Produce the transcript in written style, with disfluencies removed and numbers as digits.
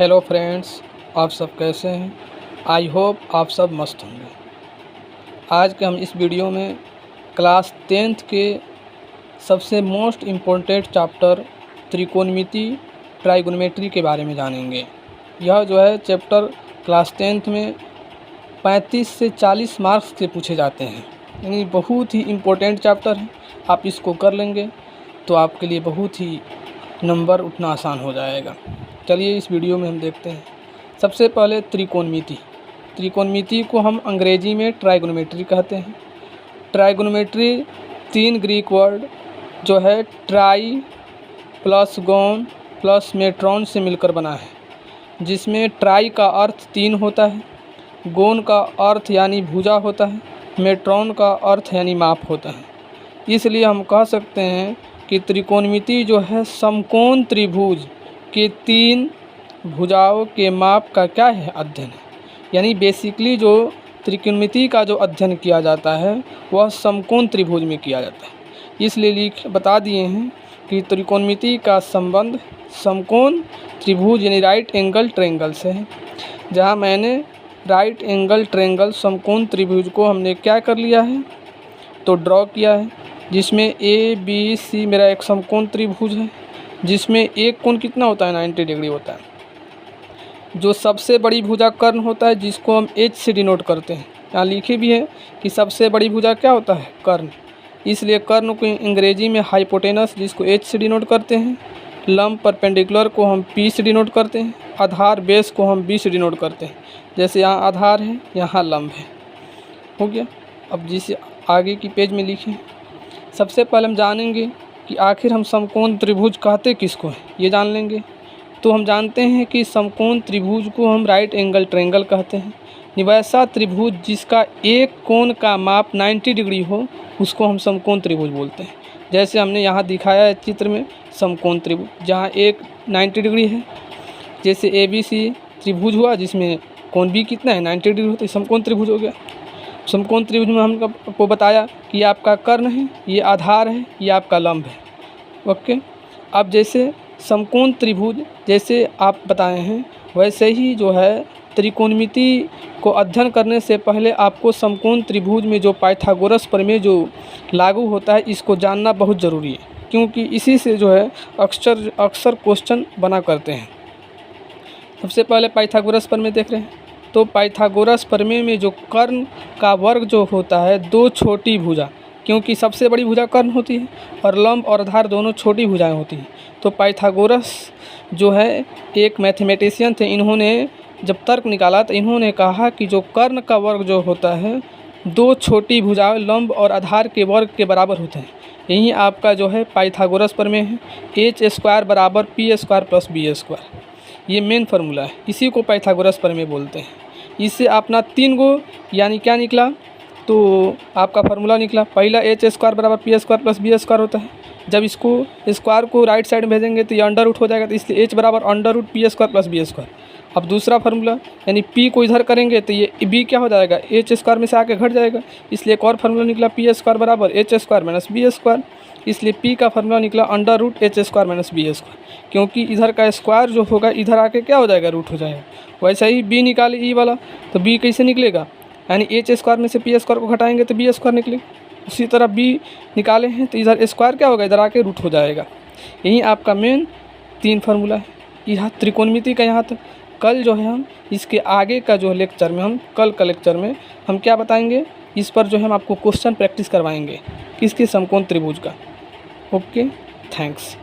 Hello friends, आप सब कैसे हैं। आई होप आप सब मस्त होंगे। आज के हम इस वीडियो में क्लास 10th के सबसे मोस्ट इम्पोर्टेंट चैप्टर त्रिकोणमिति ट्राइगोनोमेट्री के बारे में जानेंगे। यह जो है चैप्टर क्लास 10th में 35 से 40 मार्क्स से पूछे जाते हैं, यानी बहुत ही इम्पोर्टेंट चैप्टर है। आप इसको कर लेंगे तो आपके लिए बहुत ही नंबर उठना आसान हो जाएगा। चलिए इस वीडियो में हम देखते हैं। सबसे पहले त्रिकोणमिति को हम अंग्रेजी में ट्राइगोनोमेट्री कहते हैं। ट्राइगोनोमेट्री 3 ग्रीक वर्ड जो है ट्राई प्लस गोन प्लस मेट्रॉन से मिलकर बना है, जिसमें ट्राई का अर्थ 3 होता है, गोन का अर्थ यानी भुजा होता है, मेट्रॉन का अर्थ यानी माप होता है। इसलिए हम कह सकते हैं कि त्रिकोणमिति जो है समकोण त्रिभुज के 3 भुजाओं के माप का क्या है, अध्ययन है। यानी बेसिकली जो त्रिकोणमिति का जो अध्ययन किया जाता है वह समकोण त्रिभुज में किया जाता है। इसलिए बता दिए हैं कि त्रिकोणमिति का संबंध समकोण त्रिभुज यानी राइट एंगल ट्रायंगल से है। जहाँ मैंने राइट एंगल ट्रायंगल समकोण त्रिभुज को हमने क्या कर लिया है तो ड्रॉ किया है, जिसमें ABC मेरा एक समकोण त्रिभुज है, जिसमें एक कोण कितना होता है 90 डिग्री होता है। जो सबसे बड़ी भुजा कर्ण होता है, जिसको हम H से डिनोट करते हैं। यहाँ लिखे भी है कि सबसे बड़ी भुजा क्या होता है, कर्ण। इसलिए कर्ण को अंग्रेजी में हाइपोटेनस, जिसको H से डिनोट करते हैं। लंब परपेंडिकुलर को हम P से डिनोट करते हैं। आधार बेस को हम B से डिनोट करते हैं। जैसे यहाँ आधार है, यहाँ लंब है। हो गया। अब जिसे आगे की पेज में लिखें, सबसे पहले हम जानेंगे कि आखिर हम समकोण त्रिभुज कहते किसको हैं, ये जान लेंगे। तो हम जानते हैं कि समकोण त्रिभुज को हम राइट एंगल ट्रायंगल कहते हैं। वैसा त्रिभुज जिसका एक कोण का माप 90 डिग्री हो, उसको हम समकोण त्रिभुज बोलते हैं। जैसे हमने यहाँ दिखाया है चित्र में समकोण त्रिभुज, जहाँ एक 90 डिग्री है। जैसे ABC त्रिभुज हुआ, जिसमें कोण भी कितना है 90 डिग्री होता है, समकोण त्रिभुज हो गया। समकोण त्रिभुज में हम आपको बताया कि ये आपका कर्ण है, ये आधार है, ये आपका लंब है। ओके। अब जैसे समकोण त्रिभुज जैसे आप बताए हैं, वैसे ही जो है त्रिकोणमिति को अध्ययन करने से पहले आपको समकोण त्रिभुज में जो पाइथागोरस प्रमेय जो लागू होता है, इसको जानना बहुत ज़रूरी है, क्योंकि इसी से जो है अक्सर क्वेश्चन बना करते हैं। सबसे पहले पाइथागोरस प्रमेय देख रहे हैं। तो पाइथागोरस प्रमेय में जो कर्ण का वर्ग जो होता है, 2 छोटी भुजा, क्योंकि सबसे बड़ी भुजा कर्ण होती है और लंब और आधार दोनों छोटी भुजाएं होती हैं। तो पाइथागोरस जो है एक मैथमेटिशियन थे। इन्होंने जब तर्क निकाला तो इन्होंने कहा कि जो कर्ण का वर्ग जो होता है, 2 छोटी भुजाएं लंब और आधार के वर्ग के बराबर होते हैं। यही आपका जो है पाइथागोरस प्रमेय है। H² बराबर P² प्लस B², ये मेन फार्मूला है। इसी को पाइथागोरस प्रमेय बोलते हैं। इससे अपना 3 गो यानी क्या निकला, तो आपका फार्मूला निकला। पहला H² बराबर P² प्लस B² होता है। जब इसको स्क्वायर को राइट साइड में भेजेंगे तो ये अंडर रूट हो जाएगा, तो इसलिए H बराबर under root P² plus B²। अब दूसरा फार्मूला यानी P को इधर करेंगे तो ये B क्या हो जाएगा, H² में से आके घट जाएगा। इसलिए एक और फार्मूला निकला P² बराबर H² माइनस B²। इसलिए P का फार्मूला निकला under root H² minus B², क्योंकि इधर का स्क्वायर जो होगा इधर आके क्या हो जाएगा, रूट हो जाएगा। वैसे ही B निकाले E वाला, तो B कैसे निकलेगा, यानी H² में से P² को घटाएंगे तो B² निकलेगा। उसी तरह B निकाले हैं तो इधर स्क्वायर क्या होगा, इधर आके रूट हो जाएगा। यही आपका मेन 3 फार्मूला है। यहाँ त्रिकोणमिति का यहाँ तक। कल जो है हम इसके आगे का जो लेक्चर में कल का लेक्चर में हम क्या बताएंगे, इस पर जो है हम आपको क्वेश्चन प्रैक्टिस करवाएंगे किसके, समकोण त्रिभुज का। Okay, thanks.